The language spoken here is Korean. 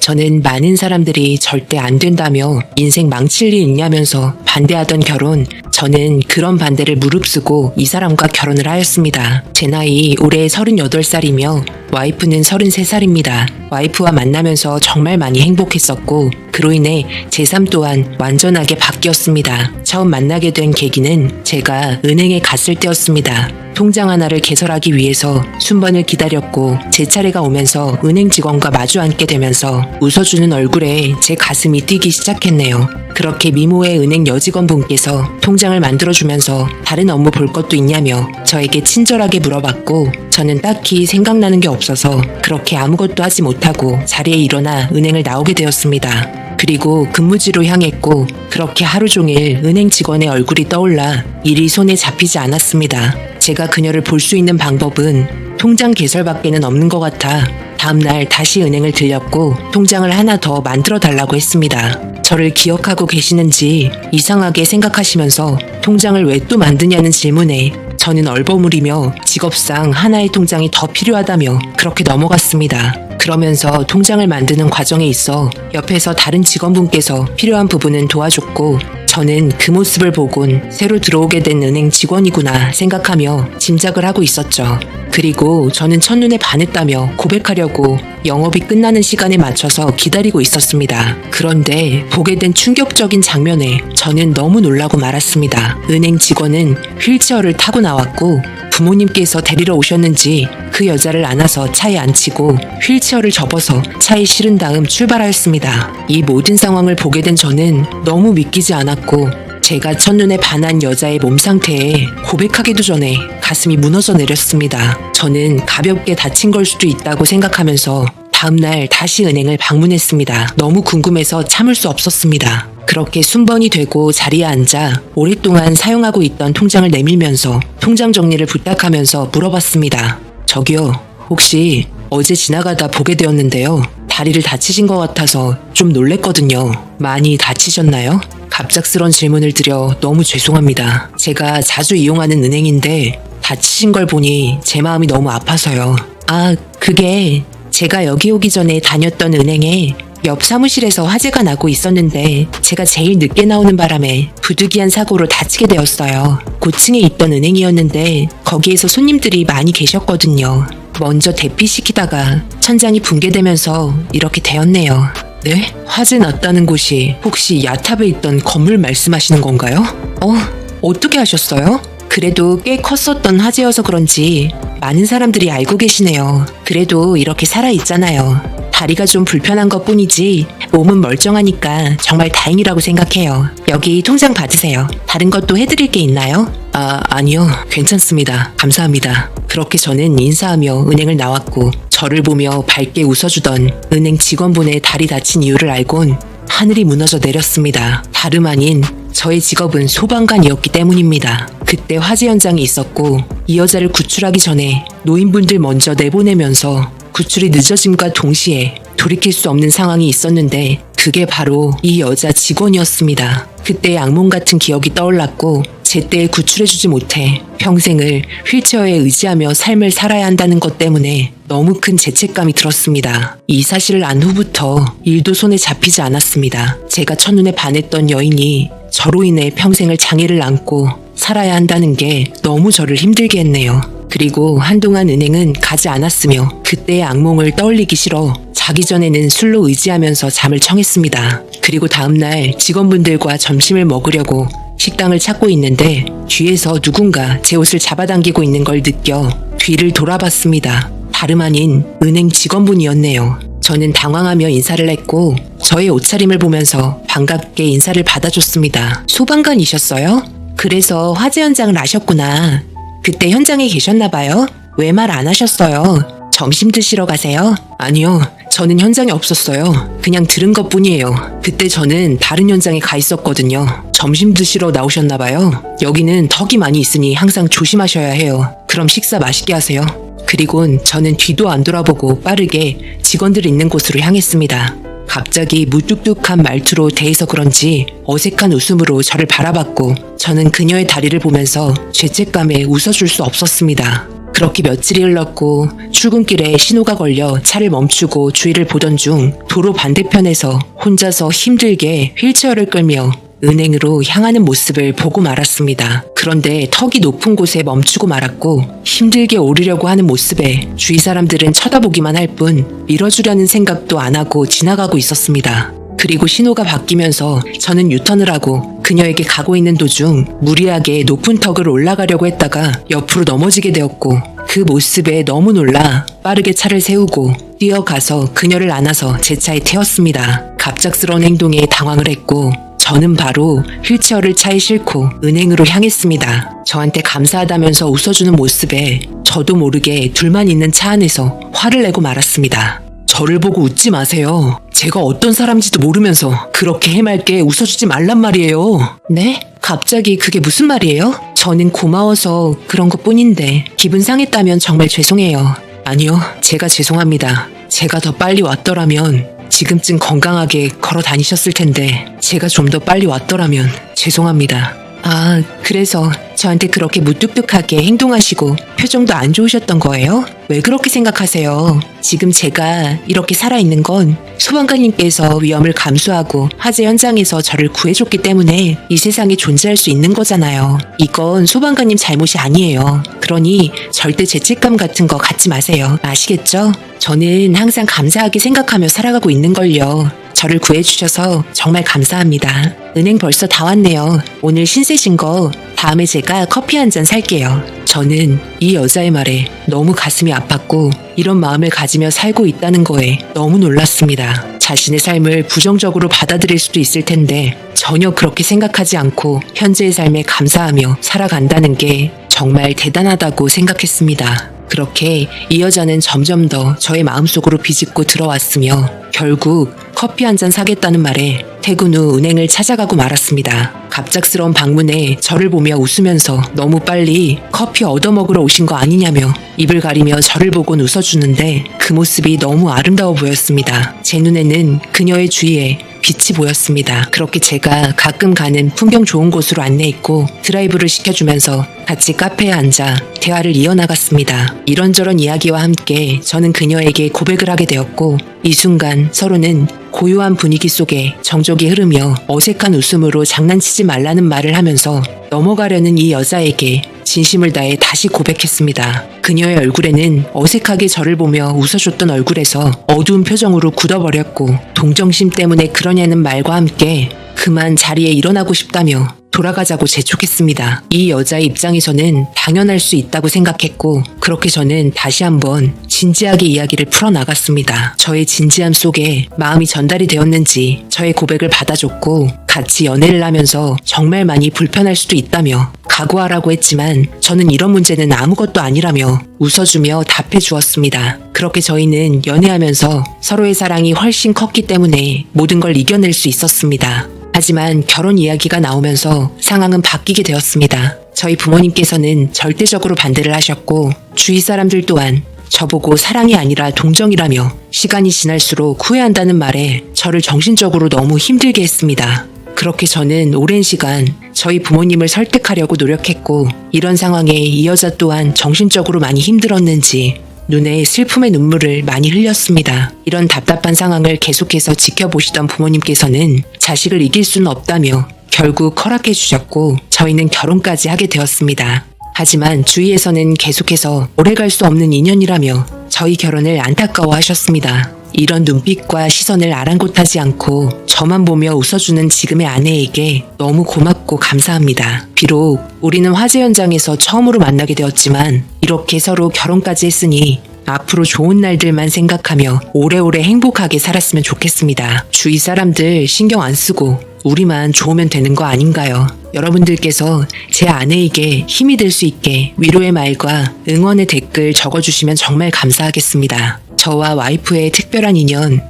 저는 많은 사람들이 절대 안 된다며 인생 망칠 일 있냐면서 반대하던 결혼, 저는 그런 반대를 무릅쓰고 이 사람과 결혼을 하였습니다. 제 나이 올해 38살이며 와이프는 33살입니다. 와이프와 만나면서 정말 많이 행복했었고 그로 인해 제 삶 또한 완전하게 바뀌었습니다. 처음 만나게 된 계기는 제가 은행에 갔을 때였습니다. 통장 하나를 개설하기 위해서 순번을 기다렸고 제 차례가 오면서 은행 직원과 마주 앉게 되면서 웃어주는 얼굴에 제 가슴이 뛰기 시작했네요. 그렇게 미모의 은행 여직원분께서 통장을 만들어주면서 다른 업무 볼 것도 있냐며 저에게 친절하게 물어봤고 저는 딱히 생각나는 게 없어서 그렇게 아무것도 하지 못하고 자리에 일어나 은행을 나오게 되었습니다. 그리고 근무지로 향했고 그렇게 하루 종일 은행 직원의 얼굴이 떠올라 일이 손에 잡히지 않았습니다. 제가 그녀를 볼 수 있는 방법은 통장 개설밖에는 없는 것 같아 다음날 다시 은행을 들렸고 통장을 하나 더 만들어 달라고 했습니다. 저를 기억하고 계시는지 이상하게 생각하시면서 통장을 왜 또 만드냐는 질문에 저는 얼버무리며 직업상 하나의 통장이 더 필요하다며 그렇게 넘어갔습니다. 그러면서 통장을 만드는 과정에 있어 옆에서 다른 직원분께서 필요한 부분은 도와줬고 저는 그 모습을 보곤 새로 들어오게 된 은행 직원이구나 생각하며 짐작을 하고 있었죠. 그리고 저는 첫눈에 반했다며 고백하려고 영업이 끝나는 시간에 맞춰서 기다리고 있었습니다. 그런데 보게 된 충격적인 장면에 저는 너무 놀라고 말았습니다. 은행 직원은 휠체어를 타고 나왔고 부모님께서 데리러 오셨는지 그 여자를 안아서 차에 앉히고 휠체어를 접어서 차에 실은 다음 출발하였습니다. 이 모든 상황을 보게 된 저는 너무 믿기지 않았고 제가 첫눈에 반한 여자의 몸 상태에 고백하기도 전에 가슴이 무너져 내렸습니다. 저는 가볍게 다친 걸 수도 있다고 생각하면서 다음날 다시 은행을 방문했습니다. 너무 궁금해서 참을 수 없었습니다. 그렇게 순번이 되고 자리에 앉아 오랫동안 사용하고 있던 통장을 내밀면서 통장 정리를 부탁하면서 물어봤습니다. 저기요, 혹시 어제 지나가다 보게 되었는데요. 다리를 다치신 것 같아서 좀 놀랬거든요. 많이 다치셨나요? 갑작스런 질문을 드려 너무 죄송합니다. 제가 자주 이용하는 은행인데 다치신 걸 보니 제 마음이 너무 아파서요. 그게 제가 여기 오기 전에 다녔던 은행에 옆 사무실에서 화재가 나고 있었는데 제가 제일 늦게 나오는 바람에 부득이한 사고로 다치게 되었어요. 고층에 있던 은행이었는데 거기에서 손님들이 많이 계셨거든요. 먼저 대피시키다가 천장이 붕괴되면서 이렇게 되었네요. 네? 화재 났다는 곳이 혹시 야탑에 있던 건물 말씀하시는 건가요? 어떻게 하셨어요? 그래도 꽤 컸었던 화재여서 그런지 많은 사람들이 알고 계시네요. 그래도 이렇게 살아있잖아요. 다리가 좀 불편한 것 뿐이지 몸은 멀쩡하니까 정말 다행이라고 생각해요. 여기 통장 받으세요. 다른 것도 해드릴 게 있나요? 아니요. 괜찮습니다. 감사합니다. 그렇게 저는 인사하며 은행을 나왔고 저를 보며 밝게 웃어주던 은행 직원분의 다리 다친 이유를 알곤 하늘이 무너져 내렸습니다. 다름 아닌 저의 직업은 소방관이었기 때문입니다. 그때 화재 현장이 있었고 이 여자를 구출하기 전에 노인분들 먼저 내보내면서 구출이 늦어짐과 동시에 돌이킬 수 없는 상황이 있었는데 그게 바로 이 여자 직원이었습니다. 그때의 악몽 같은 기억이 떠올랐고 제때 구출해주지 못해 평생을 휠체어에 의지하며 삶을 살아야 한다는 것 때문에 너무 큰 죄책감이 들었습니다. 이 사실을 안 후부터 일도 손에 잡히지 않았습니다. 제가 첫눈에 반했던 여인이 저로 인해 평생을 장애를 안고 살아야 한다는 게 너무 저를 힘들게 했네요. 그리고 한동안 은행은 가지 않았으며 그때의 악몽을 떠올리기 싫어 자기 전에는 술로 의지하면서 잠을 청했습니다. 그리고 다음날 직원분들과 점심을 먹으려고 식당을 찾고 있는데 뒤에서 누군가 제 옷을 잡아당기고 있는 걸 느껴 뒤를 돌아봤습니다. 다름 아닌 은행 직원분이었네요. 저는 당황하며 인사를 했고 저의 옷차림을 보면서 반갑게 인사를 받아줬습니다. 소방관이셨어요? 그래서 화재 현장을 아셨구나. 그때 현장에 계셨나봐요? 왜 말 안 하셨어요? 점심 드시러 가세요? 아니요. 저는 현장에 없었어요. 그냥 들은 것뿐이에요. 그때 저는 다른 현장에 가 있었거든요. 점심 드시러 나오셨나봐요. 여기는 턱이 많이 있으니 항상 조심하셔야 해요. 그럼 식사 맛있게 하세요. 그리곤 저는 뒤도 안 돌아보고 빠르게 직원들 있는 곳으로 향했습니다. 갑자기 무뚝뚝한 말투로 대해서 그런지 어색한 웃음으로 저를 바라봤고 저는 그녀의 다리를 보면서 죄책감에 웃어줄 수 없었습니다. 그렇게 며칠이 흘렀고 출근길에 신호가 걸려 차를 멈추고 주위를 보던 중 도로 반대편에서 혼자서 힘들게 휠체어를 끌며 은행으로 향하는 모습을 보고 말았습니다. 그런데 턱이 높은 곳에 멈추고 말았고 힘들게 오르려고 하는 모습에 주위 사람들은 쳐다보기만 할 뿐 밀어주려는 생각도 안 하고 지나가고 있었습니다. 그리고 신호가 바뀌면서 저는 유턴을 하고 그녀에게 가고 있는 도중 무리하게 높은 턱을 올라가려고 했다가 옆으로 넘어지게 되었고 그 모습에 너무 놀라 빠르게 차를 세우고 뛰어가서 그녀를 안아서 제 차에 태웠습니다. 갑작스러운 행동에 당황을 했고 저는 바로 휠체어를 차에 싣고 은행으로 향했습니다. 저한테 감사하다면서 웃어주는 모습에 저도 모르게 둘만 있는 차 안에서 화를 내고 말았습니다. 저를 보고 웃지 마세요. 제가 어떤 사람인지도 모르면서 그렇게 해맑게 웃어주지 말란 말이에요. 네? 갑자기 그게 무슨 말이에요? 저는 고마워서 그런 것 뿐인데 기분 상했다면 정말 죄송해요. 아니요, 제가 죄송합니다. 제가 더 빨리 왔더라면 지금쯤 건강하게 걸어 다니셨을 텐데 제가 좀 더 빨리 왔더라면 죄송합니다. 아, 그래서 저한테 그렇게 무뚝뚝하게 행동하시고 표정도 안 좋으셨던 거예요? 왜 그렇게 생각하세요? 지금 제가 이렇게 살아있는 건 소방관님께서 위험을 감수하고 화재 현장에서 저를 구해줬기 때문에 이 세상에 존재할 수 있는 거잖아요. 이건 소방관님 잘못이 아니에요. 그러니 절대 죄책감 같은 거 갖지 마세요. 아시겠죠? 저는 항상 감사하게 생각하며 살아가고 있는걸요. 저를 구해주셔서 정말 감사합니다. 은행 벌써 다 왔네요. 오늘 신세신 거 다음에 제가 커피 한 잔 살게요. 저는 이 여자의 말에 너무 가슴이 아팠고 이런 마음을 가지며 살고 있다는 거에 너무 놀랐습니다. 자신의 삶을 부정적으로 받아들일 수도 있을 텐데 전혀 그렇게 생각하지 않고 현재의 삶에 감사하며 살아간다는 게 정말 대단하다고 생각했습니다. 그렇게 이 여자는 점점 더 저의 마음속으로 비집고 들어왔으며 결국 커피 한 잔 사겠다는 말에 퇴근 후 은행을 찾아가고 말았습니다. 갑작스러운 방문에 저를 보며 웃으면서 너무 빨리 커피 얻어먹으러 오신 거 아니냐며 입을 가리며 저를 보곤 웃어주는데 그 모습이 너무 아름다워 보였습니다. 제 눈에는 그녀의 주위에 빛이 보였습니다. 그렇게 제가 가끔 가는 풍경 좋은 곳으로 안내했고 드라이브를 시켜주면서 같이 카페에 앉아 대화를 이어나갔습니다. 이런저런 이야기와 함께 저는 그녀에게 고백을 하게 되었고 이 순간 서로는 고요한 분위기 속에 정적이 흐르며 어색한 웃음으로 장난치지 말라는 말을 하면서 넘어가려는 이 여자에게 진심을 다해 다시 고백했습니다. 그녀의 얼굴에는 어색하게 저를 보며 웃어줬던 얼굴에서 어두운 표정으로 굳어버렸고 동정심 때문에 그러냐는 말과 함께 그만 자리에 일어나고 싶다며 돌아가자고 재촉했습니다. 이 여자의 입장에서는 당연할 수 있다고 생각했고 그렇게 저는 다시 한번 진지하게 이야기를 풀어나갔습니다. 저의 진지함 속에 마음이 전달이 되었는지 저의 고백을 받아줬고 같이 연애를 하면서 정말 많이 불편할 수도 있다며 각오하라고 했지만 저는 이런 문제는 아무것도 아니라며 웃어주며 답해 주었습니다. 그렇게 저희는 연애하면서 서로의 사랑이 훨씬 컸기 때문에 모든 걸 이겨낼 수 있었습니다. 하지만 결혼 이야기가 나오면서 상황은 바뀌게 되었습니다. 저희 부모님께서는 절대적으로 반대를 하셨고 주위 사람들 또한 저보고 사랑이 아니라 동정이라며 시간이 지날수록 후회한다는 말에 저를 정신적으로 너무 힘들게 했습니다. 그렇게 저는 오랜 시간 저희 부모님을 설득하려고 노력했고 이런 상황에 이 여자 또한 정신적으로 많이 힘들었는지 눈에 슬픔의 눈물을 많이 흘렸습니다. 이런 답답한 상황을 계속해서 지켜보시던 부모님께서는 자식을 이길 수는 없다며 결국 허락해 주셨고 저희는 결혼까지 하게 되었습니다. 하지만 주위에서는 계속해서 오래갈 수 없는 인연이라며 저희 결혼을 안타까워하셨습니다. 이런 눈빛과 시선을 아랑곳하지 않고 저만 보며 웃어주는 지금의 아내에게 너무 고맙고 감사합니다. 비록 우리는 화재 현장에서 처음으로 만나게 되었지만 이렇게 서로 결혼까지 했으니 앞으로 좋은 날들만 생각하며 오래오래 행복하게 살았으면 좋겠습니다. 주위 사람들 신경 안 쓰고 우리만 좋으면 되는 거 아닌가요? 여러분들께서 제 아내에게 힘이 될 수 있게 위로의 말과 응원의 댓글 적어주시면 정말 감사하겠습니다. 저와 와이프의 특별한 인연